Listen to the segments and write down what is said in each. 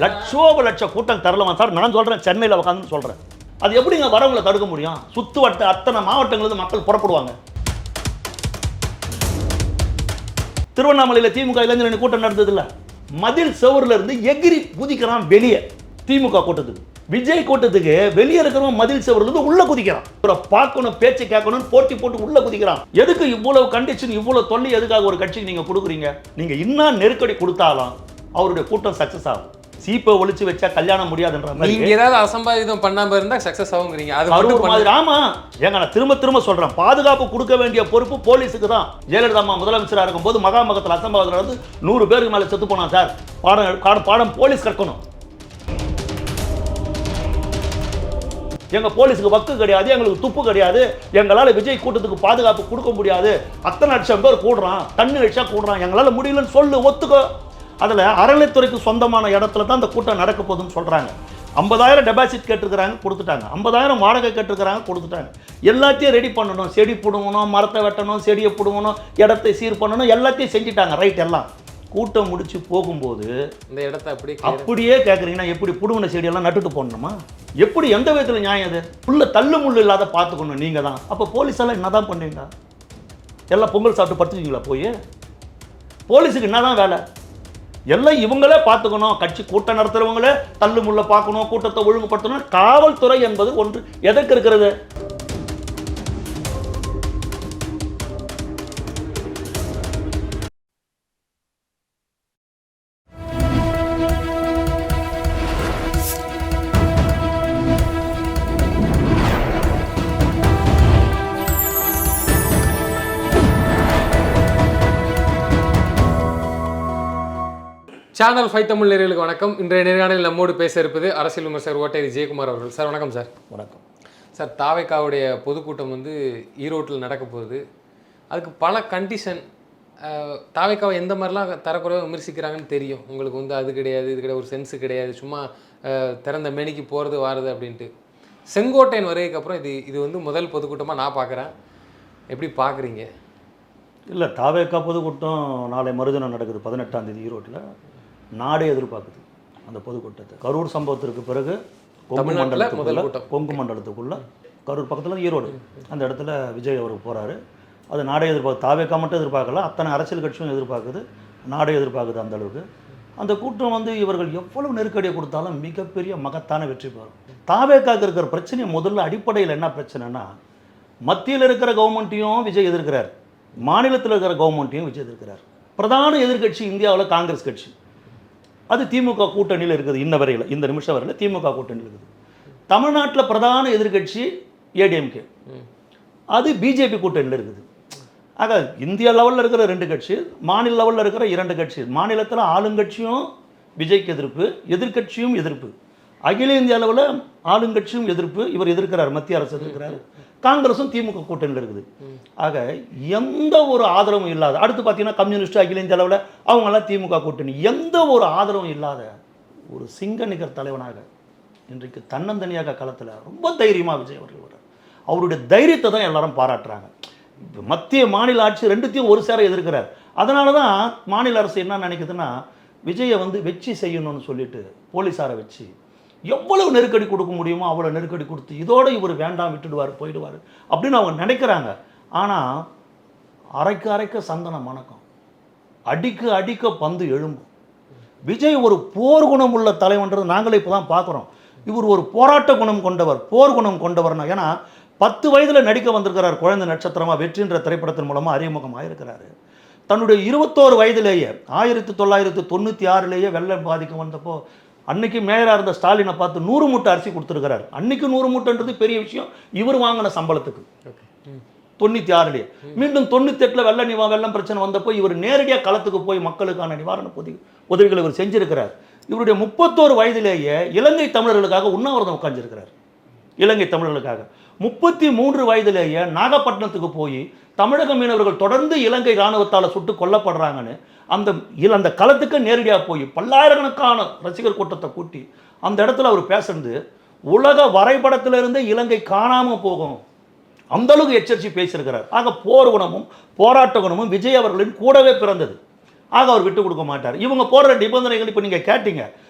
லட்ச கூட்டம் தரலாமா சார்? நான் சொல்றேன், சென்னையில் உட்காந்து சொல்றேன். அது எப்படிங்க வரவங்களை தடுக்க முடியும்? சுத்து வட்ட அத்தனை மாவட்டங்களிலிருந்து மக்கள் புறப்படுவாங்க. திருவண்ணாமலையில் திமுக இளைஞரணி கூட்டம் நடந்தது இல்ல, மதில் செவர்ல இருந்து எகிரி குதிக்கிறான் வெளியே. திமுக கூட்டத்துக்கு, விஜய் கூட்டத்துக்கு வெளியே இருக்கிறவன் மதில் செவர்ல இருந்து உள்ள குதிக்கிறான். பார்க்கணும், பேச்சு கேட்கணும், போட்டி போட்டு உள்ள குதிக்கிறான். எதுக்கு இவ்வளவு கண்டிஷன், இவ்வளவு தொல்லை எதுக்காக ஒரு கட்சிக்கு நீங்க கொடுக்குறீங்க? நீங்க இன்னும் நெருக்கடி கொடுத்தாலும் அவருடைய கூட்டம் சக்சஸ் ஆகும். சீப்பை ஒழிச்சு வச்சா கல்யாணம் முடியாதுன்ற மாதிரி நீங்க ஏதாவது அசம்பாவிதம் பண்ணாம இருந்தா சக்சஸ் ஆகுங்கிறீங்க. அது மாதிரி. ஆமா, ஏங்க நான் திரும்ப சொல்றேன், பாதுகாப்பு கொடுக்க வேண்டிய பொறுப்பு போலீஸுக்கு தான். ஜெயலலிதா அம்மா முதலமைச்சராக இருக்கும்போது மகாமகத்தில் அசம்பாவிதம் நடந்து 100 பேருக்கு மேல செத்து போனா சார். பாடம் போலீஸ் கற்கணும். எங்க போலீஸுக்கு வக்கு கிடையாது, எங்களுக்கு துப்பு கிடையாது, எங்களால விஜய் கூட்டத்துக்கு பாதுகாப்பு கொடுக்க முடியாது. அத்தனை லட்சம் பேர் கூடுறான், தண்ணி வச்சா கூடுறான், எங்களால முடியலன்னு சொல்லு, ஒத்துக்கோ. அதில் அறநிலைத்துறைக்கு சொந்தமான இடத்துல தான் அந்த கூட்டம் நடக்க போகுதுன்னு சொல்கிறாங்க. 50,000 டெபாசிட் கேட்டுருக்கிறாங்க, கொடுத்துட்டாங்க. 50,000 வாடகை கேட்டுருக்கிறாங்க, கொடுத்துட்டாங்க. எல்லாத்தையும் ரெடி பண்ணணும். செடி பிடுங்கணும், மரத்தை வெட்டணும், செடியை பிடுங்கணும், இடத்தை சீர் பண்ணணும், எல்லாத்தையும் செஞ்சுட்டாங்க. ரைட், எல்லாம் கூட்டம் முடிச்சு போகும்போது இந்த இடத்த அப்படியே கேட்குறீங்கன்னா எப்படி? புடுங்கின செடியெல்லாம் நட்டுட்டு போடணுமா? எப்படி, எந்த விதத்தில் நியாயம்? அது உள்ள தள்ளு முள்ளு இல்லாத பார்த்துக்கணும் நீங்கள் தான். அப்போ போலீஸெல்லாம் என்ன தான் பண்ணுவீங்க? எல்லாம் பொங்கல் சாப்பிட்டு படுத்துக்கிங்களா? போய் போலீஸுக்கு என்ன தான் வேலை? எல்லாம் இவங்களே பார்த்துக்கணும். கட்சி கூட்டம் நடத்துறவங்களே தள்ளு முள்ள பார்க்கணும், கூட்டத்தை ஒழுங்குபடுத்தணும். காவல்துறை என்பது ஒன்று எதற்கு இருக்கிறது? சேனல் 5 தமிழ் நேயர்களுக்கு வணக்கம். இன்றைய நேர்காணலில் நம்மோடு பேச இருப்பது அரசியல் விமர்சகர் ஓட்டேரி ஜெயக்குமார் அவர்கள். சார் வணக்கம். சார் வணக்கம். சார், தாவேக்காவுடைய பொதுக்கூட்டம் ஈரோட்டில் நடக்க போகுது. அதுக்கு பல கண்டிஷன். தாவேக்காவை எந்த மாதிரிலாம் தரக்குறைவாக விமர்சிக்கிறாங்கன்னு தெரியும் உங்களுக்கு. அது கிடையாது, இது கிடையாது, ஒரு சென்ஸு கிடையாது, சும்மா திறந்த மேனிக்கு போகிறது வாருது அப்படின்ட்டு. செங்கோட்டையன் வருகைக்கு அப்புறம் இது முதல் பொதுக்கூட்டமாக நான் பார்க்குறேன். எப்படி பார்க்குறீங்க? இல்லை, தாவேக்கா பொதுக்கூட்டம் நாளை மறுதினம் நடக்குது, 18ஆம் தேதி ஈரோட்டில். நாடே எதிர்பார்க்குது அந்த பொதுக்கூட்டத்தை. கரூர் சம்பவத்திற்கு பிறகு கொங்கு மண்டலத்துக்குள்ள கரூர் பக்கத்தில் ஈரோடு, அந்த இடத்துல விஜய் அவர் போகிறாரு. அது நாடே எதிர்பார்க்கு. தாவேக்கா மட்டும் எதிர்பார்க்கல, அத்தனை அரசியல் கட்சியும் எதிர்பார்க்குது, நாடே எதிர்பார்க்குது. அந்த அளவுக்கு அந்த கூட்டம் இவர்கள் எவ்வளவு நெருக்கடியை கொடுத்தாலும் மிகப்பெரிய மகத்தான வெற்றி பெறும். தாவேக்காவுக்கு இருக்கிற பிரச்சனை முதல்ல அடிப்படையில் என்ன பிரச்சனைனா, மத்தியில் இருக்கிற கவர்மெண்ட்டையும் விஜய் எதிர்க்கிறார், மாநிலத்தில் இருக்கிற கவர்மெண்ட்டையும் விஜய் எதிர்க்கிறார். பிரதான எதிர்கட்சி இந்தியாவில் காங்கிரஸ் கட்சி, அது திமுக கூட்டணியில் இருக்குது. இன்ன வரையில், இந்த நிமிஷம் வரையில் திமுக கூட்டணியில் இருக்குது. தமிழ்நாட்டில் பிரதான எதிர்கட்சி ஏடிஎம்கே, அது பிஜேபி கூட்டணியில் இருக்குது. ஆக இந்தியா லெவலில் இருக்கிற 2 கட்சி, மாநில லெவலில் இருக்கிற 2 கட்சி. மாநிலத்தில் ஆளுங்கட்சியும் விஜய்க்கு எதிர்ப்பு, எதிர்கட்சியும் எதிர்ப்பு. அகில இந்திய அளவில் ஆளுங்கட்சியும் எதிர்ப்பு, இவர் எதிர்க்கிறார், மத்திய அரசு எதிர்க்கிறார். காங்கிரஸும் திமுக கூட்டணியில் இருக்குது. ஆக எந்த ஒரு ஆதரவும் இல்லாத, அடுத்து பார்த்தீங்கன்னா கம்யூனிஸ்ட் அகில இந்திய அளவில் அவங்கெல்லாம் திமுக கூட்டணி, எந்த ஒரு ஆதரவும் இல்லாத ஒரு சிங்கநிகர் தலைவனாக இன்றைக்கு தன்னந்தனியாக களத்தில் ரொம்ப தைரியமாக விஜய் அவர்கள் வர்றார். அவருடைய தைரியத்தை தான் எல்லாரும் பாராட்டுறாங்க. மத்திய மாநில ஆட்சி ரெண்டுத்தையும் ஒரு சேர எதிர்க்கிறார். அதனால தான் மாநில அரசு என்ன நினைக்குதுன்னா, விஜயை வெச்சு செய்யணும்னு சொல்லிட்டு போலீஸாரை வச்சு எவ்வளவு நெருக்கடி கொடுக்க முடியுமோ அவ்வளோ நெருக்கடி கொடுத்து இதோடு இவர் வேண்டாம், விட்டுடுவார், போயிடுவார் அப்படின்னு அவங்க நினைக்கிறாங்க. ஆனால் அரைக்க சந்தனம் மணக்கம், அடிக்க பந்து எழும்பும். விஜய் ஒரு போர் குணம் உள்ள தலைவன்றது நாங்களே இப்போ தான் பார்க்குறோம். இவர் ஒரு போராட்ட குணம் கொண்டவர், போர் குணம் கொண்டவர்னா. ஏன்னா 10 வயதில் நடிக்க வந்திருக்கிறார் குழந்தை நட்சத்திரமாக, வெற்றின்ற திரைப்படத்தின் மூலமாக அறிமுகம் ஆயிருக்கிறாரு. தன்னுடைய 21 வயதிலேயே 1996 வெள்ளம் பாதிக்க வந்தப்போ அன்னைக்கு மேயராக இருந்த ஸ்டாலினை பார்த்து 100 மூட்டை அரிசி கொடுத்துருக்கிறார். அன்னைக்கு 100 மூட்டைன்றது பெரிய விஷயம். இவர் வாங்கின சம்பளத்துக்கு 96 மீண்டும் 98 வெள்ளம் பிரச்சனை வந்தப்போ இவர் நேரடியாக களத்துக்கு போய் மக்களுக்கான நிவாரண உதவிகளை இவர் செஞ்சிருக்கிறார். இவருடைய 31 வயதிலேயே இலங்கை தமிழர்களுக்காக உண்ணாவிரதம் உட்கார்ந்திருக்கிறார். இலங்கை தமிழர்களுக்காக 33 வயதிலேயே நாகப்பட்டினத்துக்கு போய் தமிழக மீனவர்கள் தொடர்ந்து இலங்கை இராணுவத்தால் சுட்டு கொல்லப்படுறாங்கன்னு அந்த களத்துக்கு நேரடியாக போய் பல்லாயிரக்கணக்கான ரசிகர் கூட்டத்தை கூட்டி அந்த இடத்துல அவர் பேசுறது உலக வரைபடத்திலிருந்து இலங்கை காணாமல் போகும், அந்த அளவுக்கு எச்சரித்து பேசியிருக்கிறார். ஆக போர் குணமும் போராட்ட குணமும் விஜய் அவர்களின் கூடவே பிறந்தது. ஆக அவர் விட்டு கொடுக்க மாட்டார். இவங்க போடுற நிபந்தனைகள் இப்போ நீங்கள் கேட்டீங்க,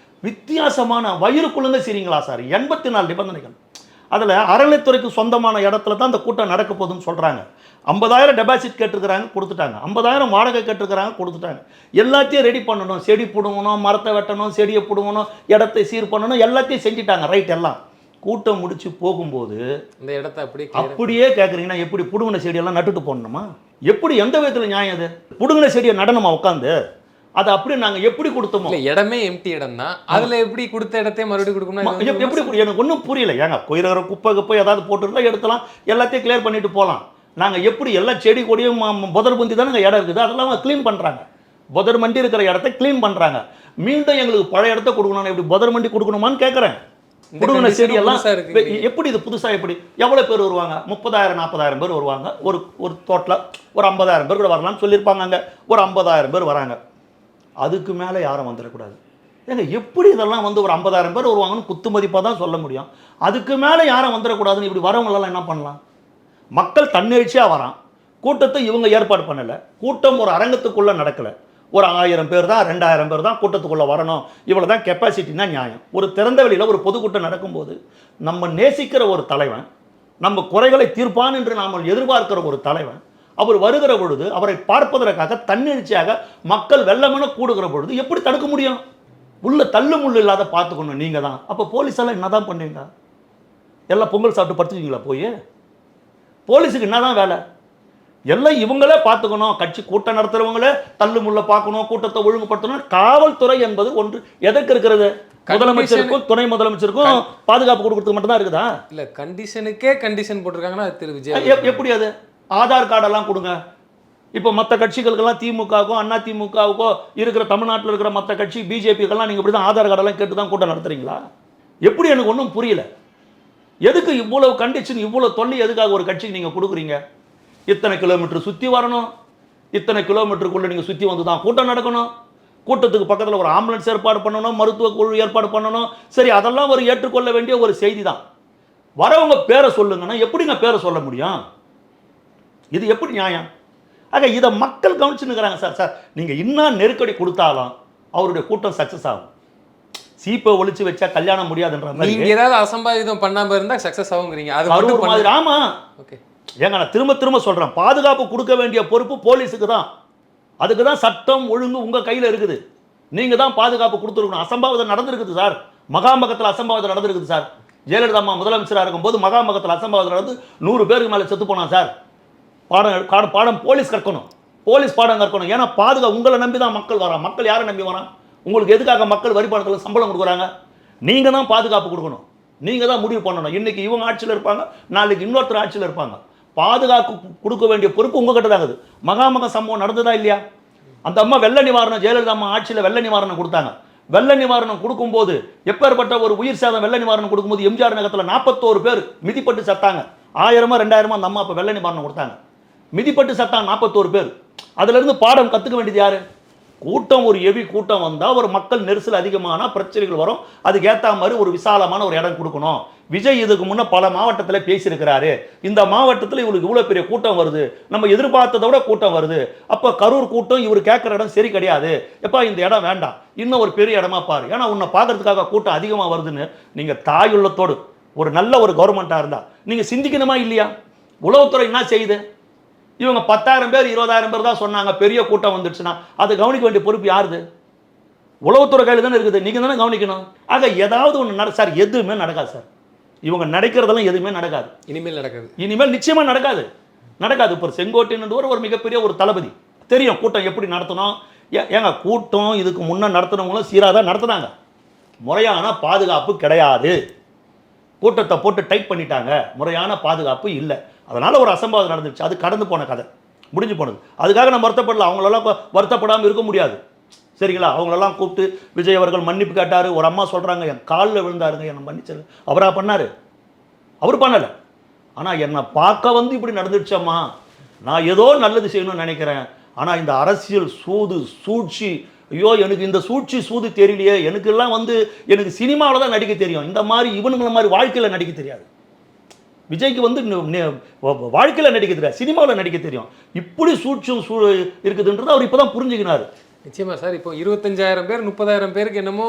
வித்தியாசமான வயிறுக்குள்ளே சரிங்களா சார் 84 நிபந்தனைகள். அதில் அறநிலைத்துறைக்கு சொந்தமான இடத்துல தான் அந்த கூட்டம் நடக்க போகுதுன்னு சொல்கிறாங்க. 50,000 டெபாசிட் கேட்டிருக்கிறாங்க, கொடுத்துட்டாங்க. 50,000 வாடகை கேட்டிருக்கிறாங்க, கொடுத்துட்டாங்க. எல்லாத்தையும் ரெடி பண்ணணும், செடி பிடுங்கணும், மரத்தை வெட்டணும், செடியை பிடுங்கணும், இடத்தை சீர் பண்ணணும், எல்லாத்தையும் செஞ்சுட்டாங்க. ரைட், எல்லாம் கூட்டம் முடிச்சு போகும்போது இந்த இடத்த அப்படியே கேட்குறீங்கன்னா எப்படி புடுங்கின செடியெல்லாம் நட்டுட்டு போடணுமா? எப்படி, எந்த விதத்தில் நியாயம் அது? புடுங்கின செடியை நடனமா உட்காந்து அதை அப்படியே நாங்கள் எப்படி கொடுத்தோமோ? இடமே எம்டி இடம் தான், அதில் எப்படி கொடுத்த இடத்தையே மறுபடியும் கொடுக்கணும்? எப்படி எனக்கு ஒன்றும் புரியல. ஏங்க கொயிற குப்பை ஏதாவது போட்டுருந்தா எடுத்துலாம், எல்லாத்தையும் கிளியர் பண்ணிட்டு போகலாம். நாங்கள் எப்படி எல்லா செடி கொடியும் புதர் புந்தி தானே இடம் இருக்குது, அதெல்லாம் க்ளீன் பண்ணுறாங்க. புதர் மண்டி இருக்கிற இடத்த க்ளீன் பண்ணுறாங்க. மீண்டும் எங்களுக்கு பழைய இடத்த கொடுக்கணும், எப்படி புதர் மண்டி கொடுக்கணுமான்னு கேட்குறேன். புடுங்கின செடியெல்லாம் எப்படி இது புதுசாக எப்படி எவ்வளோ பேர் வருவாங்க? 30,000 40,000 பேர் வருவாங்க. ஒரு தோட்டில் ஒரு 50,000 பேர் கூட வரலாம்னு சொல்லியிருப்பாங்க. அங்கே ஒரு 50,000 பேர் வராங்க. அதுக்கு மேலே யாரும் வந்துடக்கூடாது. ஏங்க எப்படி இதெல்லாம் வந்து ஒரு 50,000 பேர் வருவாங்கன்னு குத்து மதிப்பாக தான் சொல்ல முடியும். அதுக்கு மேலே யாரும் வந்துடக்கூடாதுன்னு இப்படி வரவங்களெல்லாம் என்ன பண்ணலாம்? மக்கள் தன்னெழுச்சியாக வரான். கூட்டத்தை இவங்க ஏற்பாடு பண்ணலை. கூட்டம் ஒரு அரங்கத்துக்குள்ளே நடக்கலை. ஒரு 1000 பேர் தான் 2000 பேர் தான் கூட்டத்துக்குள்ளே வரணும், இவ்வளோ தான் கெப்பாசிட்டினா நியாயம். ஒரு திறந்த வெளியில் ஒரு பொதுக்கூட்டம் நடக்கும்போது நம்ம நேசிக்கிற ஒரு தலைவன், நம்ம குறைகளை தீர்ப்பான் என்று நாம் எதிர்பார்க்கிற ஒரு தலைவன், அவர் வருகிற பொழுது அவரை பார்ப்பதற்காக தன்னெழுச்சியாக மக்கள் வெள்ளமென கூடுகிற பொழுது எப்படி தடுக்க முடியும்? உள்ள தள்ளு முள்ளு இல்லாத பார்த்துக்கணும் நீங்கள் தான். அப்போ போலீஸெல்லாம் என்ன தான் பண்ணுவீங்க? எல்லாம் பொங்கல் சாப்பிட்டு படுத்துக்கிங்களா? போய் போலீஸுக்கு என்ன தான் வேலை? எல்லாம் இவங்களே பார்த்துக்கணும். கட்சி கூட்டம் நடத்துறவங்களே தள்ளு முள்ள பார்க்கணும், கூட்டத்தை ஒழுங்குபடுத்தணும். காவல்துறை என்பது ஒன்று எதற்கு இருக்கிறது? முதலமைச்சருக்கும் துணை முதலமைச்சருக்கும் பாதுகாப்பு கொடுக்கறதுக்கு மட்டும் தான் இருக்குதா? இல்லை, கண்டிஷனுக்கே கண்டிஷன் போட்டிருக்காங்கன்னா திரு விஜய் எப்படி அது? ஆதார் கார்டெல்லாம் கொடுங்க. இப்போ மற்ற கட்சிகளுக்கெல்லாம் திமுகவுக்கோ அண்ணா திமுகவுக்கோ இருக்கிற தமிழ்நாட்டில் இருக்கிற மற்ற கட்சி பிஜேபிக்கெல்லாம் நீங்கள் இப்படி தான் ஆதார் கார்டெல்லாம் கேட்டு தான் கூட்டம் நடத்துறீங்களா? எப்படி? எனக்கு ஒன்றும் புரியல. எதுக்கு இவ்வளவு கண்டிஷன், இவ்வளோ தொல்லை எதுக்காக ஒரு கட்சிக்கு நீங்கள் கொடுக்குறீங்க? இத்தனை கிலோமீட்டர் சுற்றி வரணும், இத்தனை கிலோமீட்டருக்குள்ளே நீங்கள் சுற்றி வந்து தான் கூட்டம் நடக்கணும், கூட்டத்துக்கு பக்கத்தில் ஒரு ஆம்புலன்ஸ் ஏற்பாடு பண்ணணும், மருத்துவ குழு ஏற்பாடு பண்ணணும். சரி, அதெல்லாம் ஒரு ஏற்றுக்கொள்ள வேண்டிய ஒரு செய்தி தான். வரவங்க பேரை சொல்லுங்கன்னா எப்படிங்க பேரை சொல்ல முடியும்? இது எப்படி நியாயம்? ஆக இதை மக்கள் கவனிச்சுன்னுக்கிறாங்க. சார் நீங்கள் இன்னும் நெருக்கடி கொடுத்தாலும் அவருடைய கூட்டம் சக்ஸஸ் ஆகும். சீப்பை ஒழிச்சு வச்சா கல்யாணம் முடியாதுன்ற மாதிரி நீங்கள் ஏதாவது அசம்பாவிதம் பண்ணாமல் இருந்தால் சக்ஸஸ் ஆகுங்கிறீங்க. அது ஒரு மாதிரி. ஆமாம், ஓகே. ஏங்க நான் திரும்ப சொல்கிறேன், பாதுகாப்பு கொடுக்க வேண்டிய பொறுப்பு போலீஸுக்கு தான். அதுக்கு தான் சட்டம் ஒழுங்கு உங்கள் கையில் இருக்குது. நீங்கள் தான் பாதுகாப்பு கொடுத்துருக்கணும். அசம்பாவிதம் நடந்திருக்குது சார். மகாமகத்தில் அசம்பாவிதம் நடந்திருக்குது சார். ஜெயலலிதா அம்மா முதலமைச்சராக இருக்கும்போது மகாமகத்தில் அசம்பாவிதம் நடந்து 100 பேருக்கு மேலே செத்து போனான் சார். பாடம் போலீஸ் கற்கணும், போலீஸ் பாடம் கற்கணும். ஏன்னா உங்களை நம்பி தான் மக்கள் வரான். மக்கள் யாரை நம்பி வரான்? உங்களுக்கு எதுக்காக மக்கள் வரி பணத்தில் சம்பளம் கொடுக்குறாங்க? நீங்கள் தான் பாதுகாப்பு கொடுக்கணும், நீங்கள் தான் முடிவு பண்ணணும். இன்றைக்கி இவங்க ஆட்சியில் இருப்பாங்க, நாளைக்கு இன்னொருத்தர் ஆட்சியில் இருப்பாங்க. பாதுகாப்பு கொடுக்க வேண்டிய பொறுப்பு உங்ககிட்ட தான் இருக்குது. மகாமக சம்பவம் நடந்ததா இல்லையா? அந்த அம்மா வெள்ள நிவாரணம், ஜெயலலிதா அம்மா ஆட்சியில் வெள்ள நிவாரணம் கொடுத்தாங்க. வெள்ள நிவாரணம் கொடுக்கும்போது எப்பேற்பட்ட ஒரு உயிர் சேதம். வெள்ள நிவாரணம் கொடுக்கும்போது எம்ஜிஆர் நகரத்தில் 41 பேர் மிதிப்பட்டு சத்தாங்க. 1000 2000 அந்த அம்மா அப்போ வெள்ள நிவாரணம் கொடுத்தாங்க. மிதிப்பட்டு சத்தாங்க 41 பேர். அதிலிருந்து பாடம் கற்றுக்க வேண்டியது யார்? கூட்டம் ஒரு ஹெவி கூட்டம் வந்தால் ஒரு மக்கள் நெரிசல் அதிகமான பிரச்சனைகள் வரும். அதுக்கு ஏற்ற மாதிரி ஒரு விசாலமான ஒரு இடம் கொடுக்கணும். விஜய் இதுக்கு முன்னே பல மாவட்டத்தில் பேசியிருக்கிறாரு. இந்த மாவட்டத்தில் இவருக்கு இவ்வளோ பெரிய கூட்டம் வருது, நம்ம எதிர்பார்த்ததை விட கூட்டம் வருது. அப்போ கரூர் கூட்டம் இவர் கேட்குற இடம் சரி கிடையாது, எப்பா இந்த இடம் வேண்டாம், இன்னும் ஒரு பெரிய இடமா பாரு, ஏன்னா உன்னை பார்க்கறதுக்காக கூட்டம் அதிகமாக வருதுன்னு நீங்கள் தாயுள்ளத்தோடு ஒரு நல்ல ஒரு கவர்மெண்ட்டாக இருந்தால் நீங்கள் சிந்திக்கணுமா இல்லையா? உளவுத்துறை என்ன செய்யுது? இவங்க 10,000 பேர் 20,000 பேர் தான் சொன்னாங்க, பெரிய கூட்டம் வந்துடுச்சுன்னா அது கவனிக்க வேண்டிய பொறுப்பு யாருது? உளவுத்துறை கையில் தானே இருக்குது, நீங்கள் தானே கவனிக்கணும். ஆக ஏதாவது ஒன்று சார் எதுவுமே நடக்காது சார். இவங்க நடக்கிறதெல்லாம் எதுவுமே நடக்காது. இனிமேல் நிச்சயமாக நடக்காது. இப்போ செங்கோட்டையன் ஒரு மிகப்பெரிய ஒரு தளபதி தெரியும் கூட்டம் எப்படி நடத்தணும். ஏங்க கூட்டம் இதுக்கு முன்னே நடத்துனவங்களும் சீராக தான் நடத்துனாங்க. முறையான பாதுகாப்பு கிடையாது. கூட்டத்தை போட்டு டைட் பண்ணிட்டாங்க, முறையான பாதுகாப்பு இல்லை. அதனால் ஒரு அசம்பாவிதம் நடந்துச்சு. அது கடந்து போன கதை, முடிஞ்சு போனது. அதுக்காக நம்ம வருத்தப்படல. அவங்களெல்லாம் வருத்தப்படாமல் இருக்க முடியாது, சரிங்களா? அவங்களெல்லாம் கூப்பிட்டு விஜய் அவர்கள் மன்னிப்பு கேட்டார். ஒரு அம்மா சொல்கிறாங்க, என் காலில் விழுந்தாருங்க, என்னை மன்னிச்சது. அவராக பண்ணார்? அவர் பண்ணலை. ஆனால் என்னை பார்க்க வந்து இப்படி நடந்துடுச்சம்மா, நான் ஏதோ நல்லது செய்யணும்னு நினைக்கிறேன், ஆனால் இந்த அரசியல் சூது சூழ்ச்சி, ஐயோ எனக்கு இந்த சூழ்ச்சி சூது தெரியலையே, எனக்கெல்லாம் வந்து எனக்கு சினிமாவில் தான் நடிக்க தெரியும், இந்த மாதிரி இவனுங்களை மாதிரி வாழ்க்கையில் நடிக்க தெரியாது. விஜய்க்கு வந்து வாழ்க்கையில் நடிக்க தெரியாது, சினிமாவில் நடிக்க தெரியும். இப்படி சூழ்ச்சியும் இருக்குதுன்றது அவர் இப்போ தான் புரிஞ்சுக்கினார். நிச்சயமா சார். இப்போ 25,000 பேர் 30,000 பேருக்கு என்னமோ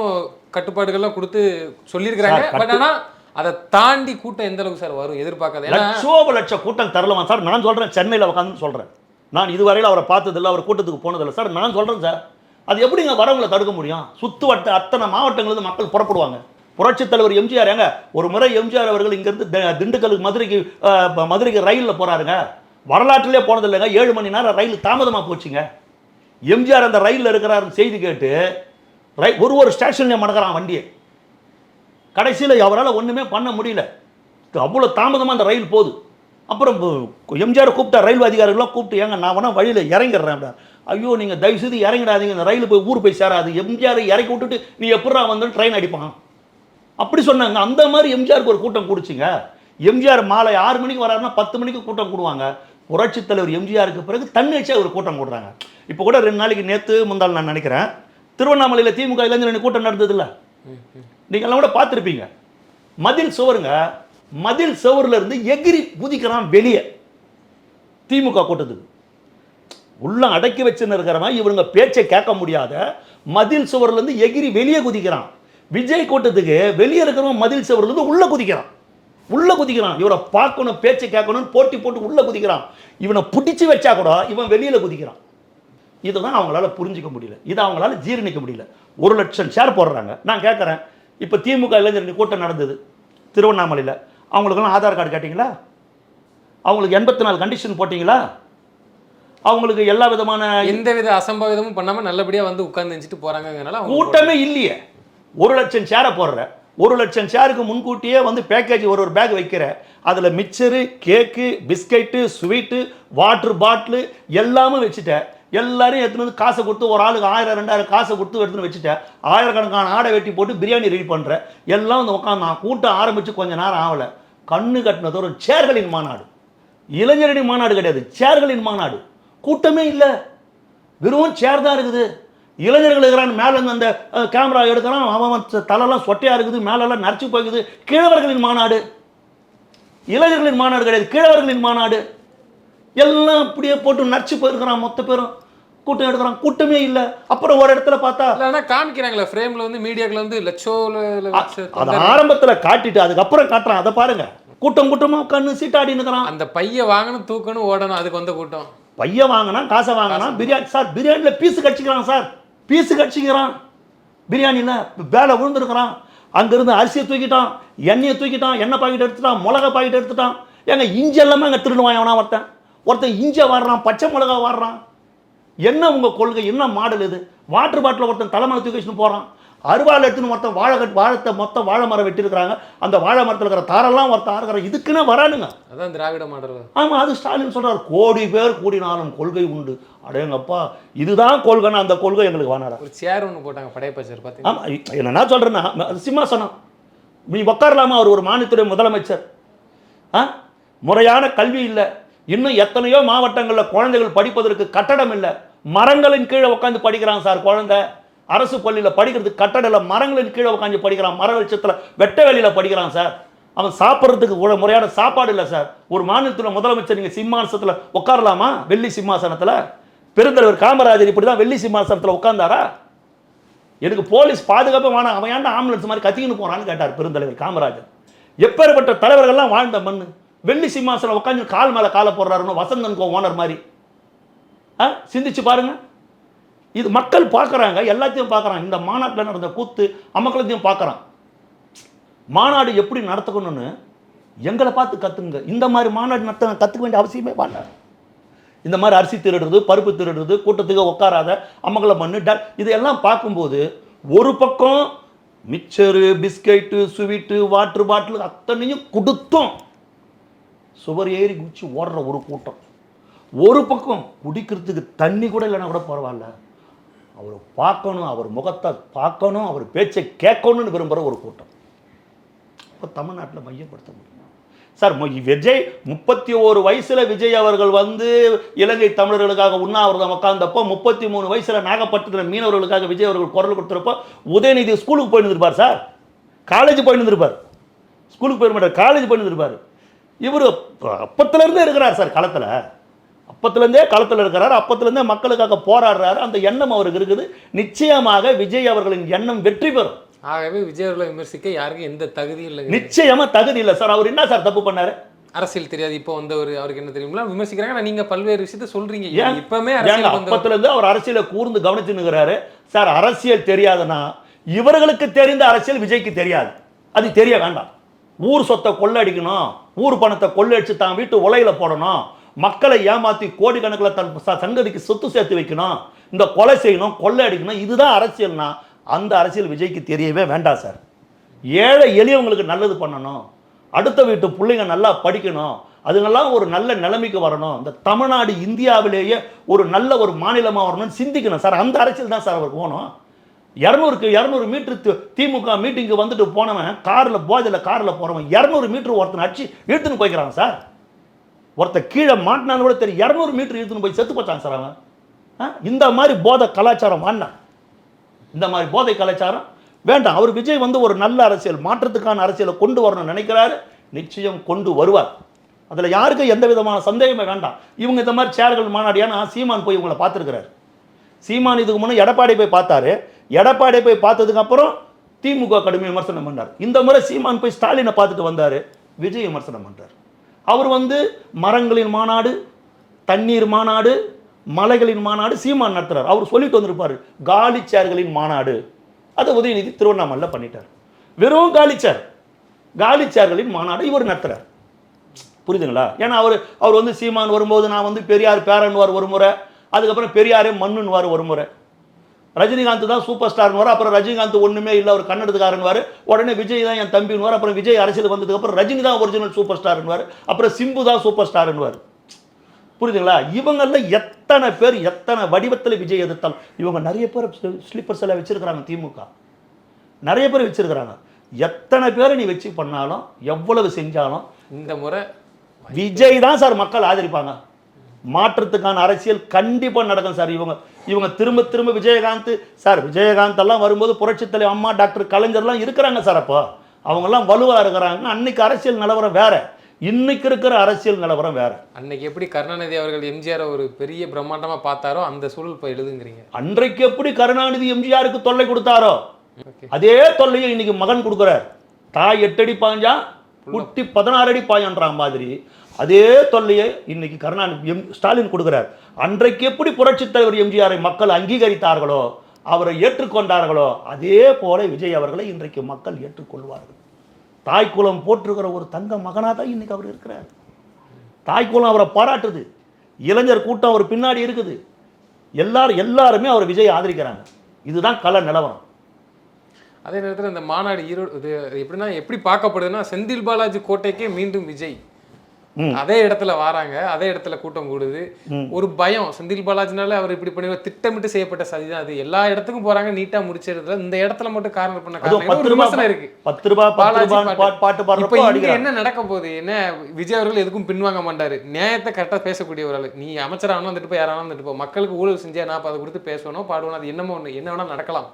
கட்டுப்பாடுகள்லாம் கொடுத்து சொல்லியிருக்கிறாங்க. பட் ஆனால் அதை தாண்டி கூட்டம் எந்த அளவுக்கு சார் வரும் எதிர்பார்க்காத. லட்சம் கூட்டம் தரலாம் சார். நான் சொல்கிறேன், சென்னையில் உட்காந்து சொல்கிறேன். நான் இதுவரையில் அவரை பார்த்ததில்லை, அவர் கூட்டத்துக்கு போனதில்லை சார். நான் சொல்கிறேன் சார், அது எப்படிங்க வரவங்களை தடுக்க முடியும்? சுற்று வட்ட அத்தனை மாவட்டங்களிலிருந்து மக்கள் புறப்படுவாங்க. புரட்சித் தலைவர் எம்ஜிஆர் ஏங்க ஒரு முறை எம்ஜிஆர் அவர்கள் இங்கேருந்து திண்டுக்கலுக்கு மதுரைக்கு ரயிலில் போகிறாருங்க. வரலாற்றிலே போனதில்லைங்க. 7 மணி நேரம் ரயில் தாமதமாக போச்சுங்க. எம்ஜிஆர் அந்த ரயிலில் இருக்கிறாருன்னு செய்தி கேட்டு ஒரு ஸ்டேஷன்லேயே மடக்கிறான் வண்டியை. கடைசியில் அவரால் ஒன்றுமே பண்ண முடியல. அவ்வளோ தாமதமாக அந்த ரயில் போகுது. அப்புறம் எம்ஜிஆர் கூப்பிட்டா ரயில்வே அதிகாரிகளாம் கூப்பிட்டு, ஏங்க நான் வேணால் வழியில் இறங்கிடுறேன் அப்படின்னா, ஐயோ நீங்கள் தயவுசெய்து இறங்கிடாதீங்க, இந்த ரயில் போய் ஊர் போய் சேராது, எம்ஜிஆரை இறக்கி விட்டுட்டு நீ எப்படா வந்து ட்ரெயின் அடிப்பான் அப்படி சொன்னாங்க. அந்த மாதிரி எம்ஜிஆருக்கு ஒரு கூட்டம் கூடிச்சிங்க. எம்ஜிஆர் மாலை 6 மணிக்கு வராருன்னா 10 மணிக்கு கூட்டம் கூடுவாங்க. புரட்சித் தலைவர் எம்ஜிஆருக்கு பிறகு தன்னிச்சையாக ஒரு கூட்டம் கூடுறாங்க. இப்போ கூட 2 நாளைக்கு நேற்று முந்தாள் நான் நினைக்கிறேன், திருவண்ணாமலையில் திமுக இளைஞரணி கூட்டம் நடந்ததில்ல, நீங்கள்லாம் கூட பார்த்துருப்பீங்க. மதில் சுவருங்க, மதில் சுவரில் இருந்து எகிரி குதிக்கிறான் வெளியே. திமுக கூட்டத்துக்கு உள்ள அடக்கி வச்சுன்னு இருக்கிறவன், இவங்க பேச்சை கேட்க முடியாத மதில் சுவர்லேருந்து எகிரி வெளியே குதிக்கிறான். விஜய் கூட்டத்துக்கு வெளியே இருக்கிறவன் மதில் சுவர்லேருந்து உள்ள குதிக்கிறான். இவரை பார்க்கணும், பேச்சை கேட்கணும்னு போட்டி போட்டு உள்ள குதிக்கிறான். இவனை பிடிச்சி வச்சா கூட இவன் வெளியில் குதிக்கிறான். இதுதான் அவங்களால புரிஞ்சிக்க முடியல, இதை அவங்களால ஜீரணிக்க முடியல. 1 லட்சம் ஷேர் போடுறாங்க. நான் கேட்குறேன், இப்போ திமுக இளைஞரணி கூட்டம் நடந்தது திருவண்ணாமலையில், அவங்களுக்கெல்லாம் ஆதார் கார்டு கேட்டிங்களா? அவங்களுக்கு 84 கண்டிஷன் போட்டிங்களா? அவங்களுக்கு எல்லா விதமான எந்த வித அசம்பாவிதமும் பண்ணாமல் நல்லபடியாக வந்து உட்கார்ந்து நினச்சிட்டு போகிறாங்கனால கூட்டமே இல்லையே. 1 லட்சம் ஷேரை போடுற, 1 லட்சம் ஷேருக்கு முன்கூட்டியே வந்து பேக்கேஜ் ஒரு பேக் வைக்கிற, அதில் மிக்சரு, கேக்கு, பிஸ்கெட்டு, ஸ்வீட்டு, வாட்டர் பாட்டிலு எல்லாமே வச்சுட்டேன். எல்லாரும் எடுத்துன்னு வந்து காசை கொடுத்து, ஒரு ஆளுக்கு 1000 2000 காசை கொடுத்து எடுத்துன்னு வச்சுட்டேன். 1000கணக்கான ஆடை வெட்டி போட்டு பிரியாணி ரெடி பண்ணுறேன். எல்லாம் வந்து உட்காந்தான். கூட்டம் ஆரம்பித்து கொஞ்சம் நேரம் ஆகலை, கண்ணு கட்டினது ஒரு சேர்களின் மாநாடு. இளைஞரணி மாநாடு கிடையாது, சேர்களின் மாநாடு. கூட்டமே இல்லை, வெறும் சேர் தான் இருக்குது. இளைஞர்கள் இருக்கிறான், மேலேருந்து அந்த கேமரா எடுக்கிறான், அவன் தலைலாம் சொட்டையாக இருக்குது, மேலெல்லாம் நரைச்சி போகுது. கிழவர்களின் மாநாடு, இளைஞர்களின் மாநாடு கிடையாது, கிழவர்களின் மாநாடு. எல்லாம் அப்படியே போட்டு நரைச்சி போயிருக்கிறான். மொத்த பேரும் கூட்டம் எடுக்கிறான், கூட்டமே இல்லை. அப்புறம் ஒரு இடத்துல பார்த்தா காமிக்கிறாங்களே ஃப்ரேமில் வந்து மீடியாக்கள் வந்து அது ஆரம்பத்தில் காட்டிட்டு அதுக்கப்புறம் காட்டுறான். அதை பாருங்க, கூட்டம் கூட்டமாக உட்காந்து சீட்டாடி நிற்கிறான். அந்த பையை வாங்கணும், தூக்கணும், ஓடணும், அதுக்கு வந்த கூட்டம். பையை வாங்கினா, காசை வாங்கினா, பிரியாணி சார், பிரியாணியில் பீஸு கடிச்சிக்கிறான் சார், பீஸு கடிச்சிக்கிறான். பிரியாணியில் வேலை விழுந்துருக்கிறான். அங்கேருந்து அரிசியை தூக்கிட்டான், எண்ணெயை தூக்கிட்டான், எண்ணெய் பாக்கெட் எடுத்துட்டான், மிளகா பாக்கெட் எடுத்துட்டான். ஏங்க இஞ்சி எல்லாமே அங்கே திருடுவான் எவனா ஒருத்தன் இஞ்சியை வாடுறான், பச்சை மிளகா வாடுறான். என்ன உங்கள் கொள்கை, என்ன மாடல் இது? வாட்டர் பாட்டில் ஒருத்தன் தலைமலை தூக்கி வச்சுன்னு போகிறான். அருவாள் எடுத்துன்னு ஒருத்தன் வாழத்தை மொத்தம் வாழை மரம் வெட்டியிருக்கிறாங்க. அந்த வாழை மரத்தில் இருக்கிற தாரெல்லாம் ஒருத்தன் ஆறுகிறான். இதுக்குன்னு வரானுங்க. அதான் திராவிட மாடல். ஆமாம், அது ஸ்டாலின் சொல்கிறார், கோடி பேர் கூடினாலும் கொள்கை உண்டு. அடேங்கப்பா, இதுதான் கொள்கைன்னா அந்த கொள்கை எங்களுக்கு வேணாடா. ஒரு சேர் ஒன்று போட்டாங்க படையப்பா சார், பார்த்தீங்க. ஆமாம், என்ன சொல்கிறேன்னா, அது சிம்மாசனம். நீ உட்காரலாமா? அவர் ஒரு மாநிலத்துறை முதலமைச்சர். முறையான கல்வி இல்லை. இன்னும் எத்தனையோ மாவட்டங்களில் குழந்தைகள் படிப்பதற்கு கட்டடம் இல்லை. மரங்களின் கீழே உட்காந்து படிக்கிறான் சார் குழந்தை. அரசு பள்ளியில் படிக்கிறதுக்கு கட்டடம் இல்லை, மரங்களின் கீழே உட்காந்து படிக்கிறான். மர வெளிச்சத்தில் வெட்ட வெளியில் படிக்கிறான் சார். அவன் சாப்பிட்றதுக்கு முறையான சாப்பாடு இல்லை சார். ஒரு மாநிலத்தில் முதலமைச்சர் நீங்கள் சிம்மாசனத்தில் உட்காரலாமா? வெள்ளி சிம்மாசனத்தில் பெருந்தலைவர் காமராஜர் இப்படி தான் வெள்ளி சிம்மாசனத்தில் உட்கார்ந்தாரா? எனக்கு போலீஸ் பாதுகாப்பு வேணாம், அவன் ஏன்டா ஆம்புலன்ஸ் மாதிரி கத்திக்கின்னு போகிறான்னு கேட்டார் பெருந்தலைவர் காமராஜர். எப்பேற்பட்ட தலைவர்கள்லாம் வாழ்ந்த மண். வெள்ளி சிம்மாசனம் உட்காந்து கால் மேலே காலை போடுறாருன்னு வசந்தன் ஓனர் மாதிரி. சிந்திச்சு பாருங்க. இது மக்கள் பார்க்குறாங்க, எல்லாத்தையும் பார்க்குறாங்க. இந்த மாநாட்டில் நடந்த கூத்து அமக்களத்தையும் பார்க்குறான். மாநாடு எப்படி நடத்தணும்னு எங்களை பார்த்து கற்றுங்க. இந்த மாதிரி மாநாடு கற்றுக்க வேண்டிய அவசியமே வேண்டாம். இந்த மாதிரி அரிசி திருடுறது, பருப்பு திருடுறது, கூட்டத்துக்கு உட்காராத அமக்கள மண்ணு இதையெல்லாம் பார்க்கும்போது ஒரு பக்கம் mixture, biscuit, sweet, water bottle அத்தனையும் கொடுத்தோம் சுவர் ஏறி குச்சி ஓடுற ஒரு கூட்டம். ஒரு பக்கம் குடிக்கிறதுக்கு தண்ணி கூட இல்லைன்னா கூட பரவாயில்ல, அவர் பார்க்கணும், அவர் முகத்தை பார்க்கணும், அவர் பேச்சை கேட்கணும்னு விரும்புகிற ஒரு கூட்டம். இப்போ தமிழ்நாட்டில் மையப்படுத்த முடியும் சார். விஜய் 31 வயசில் விஜய் அவர்கள் வந்து இலங்கை தமிழர்களுக்காக உண்ணாவிரதம் உட்கார்ந்தப்போ, 33 வயசில் நாகப்பட்டினம் மீனவர்களுக்காக விஜய் அவர்கள் குரல் கொடுத்துருப்போ, உதயநிதி ஸ்கூலுக்கு போயிட்டு இருப்பார் சார், காலேஜ் போயிட்டு இருப்பார். ஸ்கூலுக்கு போயிட மாட்டார், காலேஜ் போயிட்டு இருப்பார். இவர் அப்பத்துலேருந்தே இருக்கிறார் சார் களத்தில். அப்பத்துலேருந்தே களத்தில் இருக்கிறார், அப்பத்துலேருந்தே மக்களுக்காக போராடுறாரு. அந்த எண்ணம் அவருக்கு இருக்குது. நிச்சயமாக விஜய் அவர்களின் எண்ணம் வெற்றி பெறும். ஆகவே விஜய் அவர்களை விமர்சிக்க யாருக்கும் எந்த தகுதியும் இல்லை. நிச்சயமா தகுதி இல்லை சார். அவர் என்ன சார் தப்பு பண்ணாரு? அரசியல் தெரியாது, இப்போ வந்து அவருக்கு என்ன தெரியுங்களா விமர்சிக்கிறாங்க. நீங்க பல்வேறு விஷயத்த சொல்றீங்க. ஏன் இப்பவுமே அப்பத்துல இருந்து அவர் அரசியலை கூர்ந்து கவனிச்சுன்னுகிறாரு சார். அரசியல் தெரியாதுன்னா இவர்களுக்கு தெரிந்த அரசியல் விஜய்க்கு தெரியாது. அது தெரிய வேண்டாம். ஊர் சொத்தை கொள்ளடிக்கணும், ஊர் பணத்தை கொள்ளடிச்சு தான் வீட்டு உலையில போடணும், மக்களை ஏமாத்தி கோடிக்கணக்கில் தன் சங்கதிக்கு சொத்து சேர்த்து வைக்கணும், இந்த கொலை செய்யணும், கொள்ளை அடிக்கணும், இதுதான் அரசியல்னா அந்த அரசியல் விஜய்க்கு தெரியவே வேண்டாம் சார். ஏழை எளியவங்களுக்கு நல்லது பண்ணணும், அடுத்த வீட்டு பிள்ளைங்க நல்லா படிக்கணும், அதுங்கெல்லாம் ஒரு நல்ல நிலைமைக்கு வரணும், இந்த தமிழ்நாடு இந்தியாவிலேயே ஒரு நல்ல ஒரு மாநிலமாக வரணும்னு சிந்திக்கணும் சார். அந்த அரசியல் தான் சார் அவருக்கு போகணும். 200 மீட்டர் திமுக மீட்டிங்கு வந்துட்டு போனவன் காரில் போதையில் காரில் போகிறவன் 200 மீட்டர் ஒருத்தனை அடிச்சு இழுத்துன்னு போய்க்கிறான் சார். ஒருத்த கீழே மாட்டினாலும் கூட தெரியும், 200 மீட்டர் இழுத்துன்னு போய் செத்து போச்சாங்க சார் அவன். இந்த மாதிரி போதை கலாச்சாரம் வேண்டாம், இந்த மாதிரி போதை கலாச்சாரம் வேண்டாம். அவர் விஜய் வந்து ஒரு நல்ல அரசியல், மாற்றத்துக்கான அரசியலை கொண்டு வரணும்னு நினைக்கிறாரு. நிச்சயம் கொண்டு வருவார். அதில் யாருக்கும் எந்த விதமான சந்தேகமே வேண்டாம். இவங்க இந்த மாதிரி சேர்கள் மாநாடு, ஏன்னா சீமான் போய் இவங்களை பார்த்துருக்கிறார். சீமான் இதுக்கு முன்னே எடப்பாடி போய் பார்த்தாரு. எடப்பாடி போய் பார்த்ததுக்கு அப்புறம் திமுக கடுமை விமர்சனம் பண்ணார். இந்த முறை சீமான் போய் ஸ்டாலினை பார்த்துட்டு வந்தார், விஜய் விமர்சனம் பண்ணுறார். அவர் வந்து மரங்களின் மாநாடு, தண்ணீர் மாநாடு, மலைகளின் மாநாடு சீமான் நடத்துறார். அவர் சொல்லிட்டு வந்திருப்பார் காலி சேர்களின் மாநாடு. அதை உதயநிதி திருவண்ணாமலையில் பண்ணிட்டார். வெறும் காலி சேர்களின் மாநாடு இவர் நடத்துறார். புரியுதுங்களா? ஏன்னா அவர் வந்து சீமான் வரும்போது நான் வந்து பெரியார் பேரன்வார் ஒரு முறை, அதுக்கப்புறம் பெரியாரே மண்ணுன்னுவார் ஒரு முறை, ரஜினிகாந்த் தான் சூப்பர் ஸ்டார்னுவார், அப்புறம் ரஜினிகாந்த் ஒன்றுமே இல்லை அவர் கண்ணெடுத்துக்காரன்வார், உடனே விஜய் தான் என் தம்பின்வார், அப்புறம் விஜய் அரசியல் வந்ததுக்கப்புறம் ரஜினி தான் ஒரிஜினல் சூப்பர் ஸ்டார்னுவார், அப்புறம் சிம்பு தான் சூப்பர் ஸ்டார்னுவார். புரியுதுங்களா? இவங்களில் எத்தனை பேர் எத்தனை வடிவத்தில் விஜய் எதிர்த்தாலும் இவங்க நிறைய பேர் ஸ்லீப்பர்ஸ் எல்லாம் வச்சிருக்கிறாங்க. திமுக நிறைய பேர் வச்சிருக்கிறாங்க. எத்தனை பேரை நீ வச்சு பண்ணாலும் எவ்வளவு செஞ்சாலும் இந்த முறை விஜய் தான் சார் மக்கள் ஆதரிப்பாங்க. மாற்றத்துக்கான அரசியல் கண்டிப்பாக நடக்கும் சார். இவங்க திரும்ப திரும்ப விஜயகாந்த் சார், விஜயகாந்த் எல்லாம் வரும்போது புரட்சித் தலைவர் அம்மா டாக்டர் கலைஞர்லாம் இருக்கிறாங்க சார். அப்போ அவங்கெல்லாம் வலுவாக இருக்கிறாங்க. அன்னைக்கு அரசியல் நிலவரம் வேற, இன்னைக்கு இருக்கிற அரசியல் நிலவரம் வேற. அன்னைக்கு எப்படி கருணாநிதி அவர்கள் எம்ஜிஆர் ஒரு பெரிய பிரம்மாண்டமாக பார்த்தாரோ அந்த சூழல் இப்போ எழுதுங்கிறீங்க. அன்றைக்கு எப்படி கருணாநிதி எம்ஜிஆருக்கு தொல்லை கொடுத்தாரோ அதே தொல்லையை இன்னைக்கு மகன் கொடுக்குறார். தாய் 8 அடி பாஞ்சா குட்டி 16 அடி பாயன்ற மாதிரி அதே தொல்லையை இன்னைக்கு கருணாநிதி ஸ்டாலின் கொடுக்கிறார். அன்றைக்கு எப்படி புரட்சித் தலைவர் எம்ஜிஆரை மக்கள் அங்கீகரித்தார்களோ, அவரை ஏற்றுக்கொண்டார்களோ, அதே போல விஜய் அவர்களை இன்றைக்கு மக்கள் ஏற்றுக்கொள்வார்கள். தாய்க்குளம் போட்டிருக்கிற ஒரு தங்க மகனாக தான் இன்னைக்கு அவர் இருக்கிறார். தாய்க்குளம் அவரை பாராட்டுது, இளைஞர் கூட்டம் அவர் பின்னாடி இருக்குது, எல்லாருமே அவர் விஜய் ஆதரிக்கிறாங்க. இதுதான் கள நிலவரம். அதே நேரத்தில் இந்த மாநாடு ஈரோடு எப்படின்னா எப்படி பார்க்கப்படுதுன்னா, செந்தில் பாலாஜி கோட்டைக்கே மீண்டும் விஜய் அதே இடத்துல வராங்க, அதே இடத்துல கூட்டம் கூடுது. ஒரு பயம், செந்தில் பாலாஜினால அவர் இப்படி பண்ணி திட்டமிட்டு செய்யப்பட்ட சதிதான் அது. எல்லா இடத்துக்கும் போறாங்க, நீட்டா முடிச்சிருதுல இந்த இடத்துல மட்டும் காரணம் பண்ண விமர்சனம் இருக்கு. 10 ரூபாய் பாட்டு என்ன நடக்க போகுது? என்ன விஜய் அவர்கள் எதுக்கும் பின்வாங்க மாட்டாரு. நியாயத்தை கரெக்டாக பேசக்கூடிய ஒரு ஆளு. நீ அமைச்சராகணும் வந்துட்டு போய் யாராவது வந்துட்டு போ, மக்களுக்கு ஊழல் செஞ்சா நான் அதை கொடுத்து பேசணும் பாடுவோம், அது என்னமோ ஒன்று என்ன வேணா நடக்கலாம்.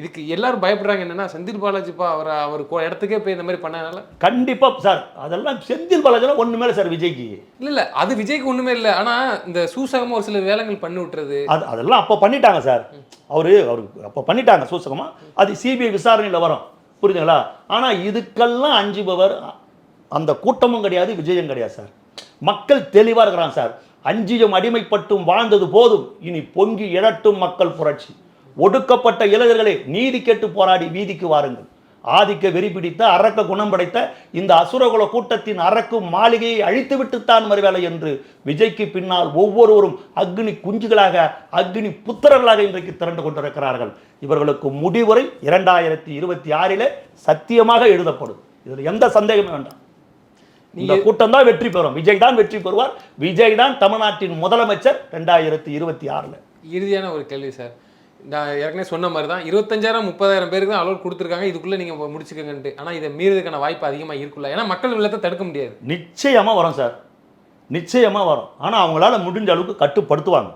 இதுக்கு எல்லாரும் பயப்படுறாங்க. என்னன்னா செந்தில் பாலாஜிப்பா அவர் இடத்துக்கே போய் இந்த மாதிரி பண்ணனால கண்டிப்பா சார் அதெல்லாம் செந்தில் பாலாஜிலாம் ஒண்ணுமே இல்லை சார் விஜய்க்கு. இல்ல அது விஜய்க்கு ஒண்ணுமே இல்லை. ஆனா இந்த சூசகமா ஒரு சில வேலைகள் பண்ணி விட்டுறது அதெல்லாம் அப்போ பண்ணிட்டாங்க சார். அவருக்கு அப்போ பண்ணிட்டாங்க சூசகமா. அது சிபிஐ விசாரணையில் வரும். புரியுதுங்களா? ஆனா இதுக்கெல்லாம் அஞ்சுபவர் அந்த கூட்டமும் கிடையாது, விஜயம் கிடையாது சார். மக்கள் தெளிவா இருக்கிறாங்க சார். அஞ்சியும் அடிமைப்பட்டும் வாழ்ந்தது போதும், இனி பொங்கி எழட்டும் மக்கள் புரட்சி. ஒடுக்கப்பட்ட இளைஞர்களே நீதி கேட்டு போராடி வீதிக்கு வாருங்கள். ஆதிக்க வெறி பிடித்த அரக்க குணம் படைத்த இந்த அசுரகுல கூட்டத்தின் அரக்கும் மாளிகையை அழித்துவிட்டுத்தான் மறுவேளை என்று விஜய்க்கு பின்னால் ஒவ்வொருவரும் அக்னி குஞ்சுகளாக அக்னி புத்திரர்களாக இன்றைக்கு திரண்டு கொண்டிருக்கிறார்கள். இவர்களுக்கு முடிவுரை 2026 சத்தியமாக எழுதப்படும். இதில் எந்த சந்தேகமே வேண்டாம். இந்த கூட்டம் தான் வெற்றி பெறும். விஜய் தான் வெற்றி பெறுவார். விஜய் தான் தமிழ்நாட்டின் முதலமைச்சர் 2026. இறுதியான ஒரு கேள்வி சார், நான் ஏற்கனவே சொன்ன மாதிரி தான் 25,000-30,000 பேருக்கு தான் அலோட் கொடுத்துருக்காங்க, இதுக்குள்ளே நீங்கள் முடிச்சுக்கங்கன்ட்டு. ஆனால் இதை மீறதுக்கான வாய்ப்பு அதிகமாக இருக்குல்ல? ஏன்னா மக்கள் வெள்ளத்தை தடுக்க முடியாது. நிச்சயமாக வரும் சார், நிச்சயமாக வரும். ஆனால் அவங்களால முடிஞ்ச அளவுக்கு கட்டுப்படுத்துவாங்க.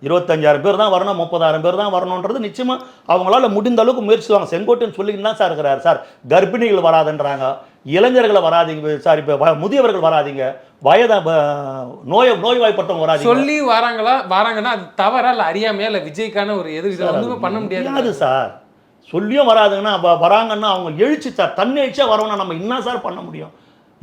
25,000 பேர் தான் வரணும், 30,000 பேர் தான் வரணுன்றது நிச்சயமாக அவங்களால முடிந்த அளவுக்கு முயற்சிவாங்க. செங்கோட்டையன் சொல்லிக்கிட்டு தான் சார் இருக்கிறார். சார் கர்ப்பிணிகள் வராதுன்றாங்க, இளைஞர்களை வராதீங்க சார், இப்போ முதியவர்கள் வராதீங்க, நோய்வாய்ப்பட்டவங்க வராதீங்க சொல்லி வராங்கன்னா அது தவறா இல்லை அறியாமையா இல்லை விஜய்க்கான ஒரு எதிர்ப்பு ஒன்றுமே பண்ண முடியாது சார். சொல்லியும் வராதுங்கன்னா வராங்கன்னா அவங்க எழுச்சி சார், தன்னெழுச்சியாக வரவனா நம்ம என்ன சார் பண்ண முடியும்?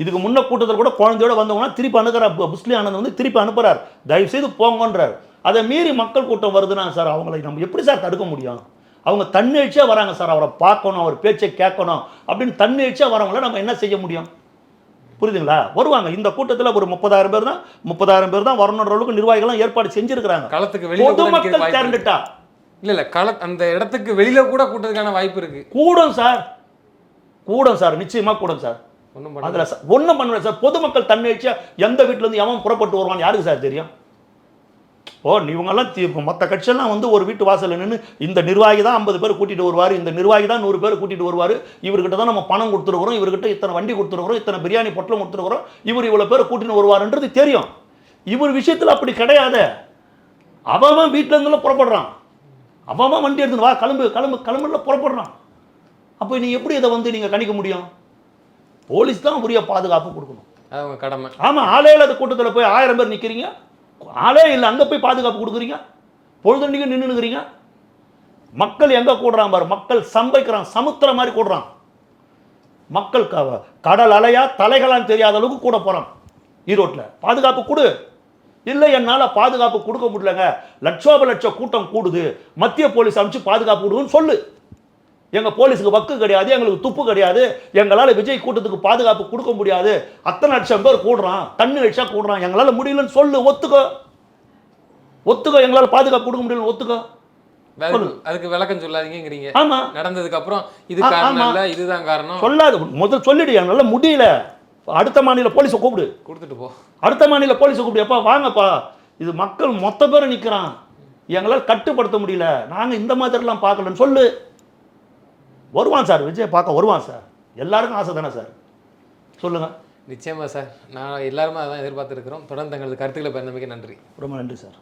இதுக்கு முன்ன கூட்டத்தில் கூட குழந்தையோட வந்தவங்கன்னா திருப்பி அனுப்புகிறார், புஸ்லி ஆனந்த் வந்து திருப்பி அனுப்புகிறார், தயவுசெய்து போங்கன்றார். அதை மீறி மக்கள் கூட்டம் வருதுன்னா சார் அவங்களை நம்ம எப்படி சார் தடுக்க முடியும்? அவங்க தன்னெழுச்சியாக வராங்க சார், அவரை பார்க்கணும், அவர் பேச்சை கேட்கணும் அப்படின்னு தன்னெழுச்சியாக வரவங்கள நம்ம என்ன செய்ய முடியும்? புரியுதுங்களா? வருவாங்க. இந்த கூட்டத்தில் ஒரு 30,000 பேர் தான் வரணுன்ற அளவுக்கு நிர்வாகிகள்லாம் ஏற்பாடு செஞ்சிருக்கிறாங்க. களத்துக்கு வெளியே பொதுமக்கள் திரண்டுட்டா இல்லை அந்த இடத்துக்கு வெளியில கூட கூட்டத்துக்கான வாய்ப்பு இருக்கு. கூடும் சார், நிச்சயமாக கூடும் சார். அதில் ஒன்றும் பண்ணல சார். பொதுமக்கள் தன்னெழுச்சியாக எந்த வீட்டிலேருந்து எவன் புறப்பட்டு வருவான்னு யாருக்கு சார் தெரியும்? இவங்கெல்லாம் மற்ற கட்சியெல்லாம் வந்து ஒரு வீட்டு வாசலில் நின்று இந்த நிர்வாகி தான் 50 பேர் கூட்டிகிட்டு வருவார், இந்த நிர்வாகி தான் 100 பேர் கூட்டிகிட்டு வருவார், இவர்கிட்ட தான் நம்ம பணம் கொடுத்துருக்குறோம், இவர்கிட்ட இத்தனை வண்டி கொடுத்துருக்குறோம், இத்தனை பிரியாணி பொட்டலம் கொடுத்துருக்குறோம், இவர் இவ்வளோ பேர் கூட்டின்னு வருவாருன்றது தெரியும். இவர் விஷயத்தில் அப்படி கிடையாது. அவன் வீட்டில் இருந்தெல்லாம் புறப்படுறான், அவன் வண்டி எடுத்துன்னு வா கிளம்புல புறப்படுறான். அப்போ நீங்கள் எப்படி இதை வந்து நீங்கள் கணிக்க முடியும்? போலீஸ் தான் உரிய பாதுகாப்பு கொடுக்கணும், அவங்க கடமை. ஆமாம், ஆளே இல்லாத கூட்டத்தில் போய் 1000 பேர் நிற்கிறீங்க, ஆளே இல்லை, அங்கே போய் பாதுகாப்பு கொடுக்குறீங்க, பொழுதுண்டிக்கு நின்றுக்கிறீங்க. மக்கள் எங்கே கூடுறான் பாரு, மக்கள் சம்பைக்கிறான், சமுத்திரம் மாதிரி கூடுறான். மக்கள் கடல் அலையா தலைகளான்னு தெரியாத அளவுக்கு கூட போகிறான். ஈரோட்டில் பாதுகாப்பு கொடு. இல்லை என்னால் பாதுகாப்பு கொடுக்க முடியலங்க, லட்ச கூட்டம் கூடுது, மத்திய போலீஸ் அமைச்சு பாதுகாப்பு கொடுன்னு சொல்லு. எங்கள் போலீஸுக்கு வக்கு கிடையாது, எங்களுக்கு துப்பு கிடையாது, எங்களால் விஜய் கூட்டத்துக்கு பாதுகாப்பு கொடுக்க முடியாது, அத்தனை லட்சம் பேர் கூடுறான், தன்னெழுச்சியாக கூடுறான், எங்களால் முடியலன்னு சொல்லு. ஒத்துக்கோ, எங்களால் பாதுகாப்பு கொடுக்க முடியலன்னு ஒத்துக்கோ. அதுக்கு விளக்கம் சொல்லாதீங்கிறீங்க. ஆமா, நடந்ததுக்கு அப்புறம் இது காரணம் இல்லை, இதுதான் காரணம் சொல்லாது. முதல் சொல்லிடு, என்னால முடியல, அடுத்த மாநில போலீஸை கூப்பிடு, கொடுத்துட்டு போ. அடுத்த மாநில போலீஸை கூப்பிடு, எப்பா வாங்கப்பா, இது மக்கள் மொத்த பேரை நிற்கிறான், எங்களால் கட்டுப்படுத்த முடியல, நாங்கள் இந்த மாதிரிலாம் பார்க்கலன்னு சொல்லு. வருவான் சார், விஜய் பார்க்க வருவான் சார். எல்லாருக்கும் ஆசை தானே சார்? சொல்லுங்க. நிச்சயமா சார், நான் எல்லாருமே அதான் எதிர்பார்த்துருக்கிறோம். தொடர்ந்து தங்களது கருத்துக்களை பயந்தமைக்கு நன்றி. ரொம்ப நன்றி சார்.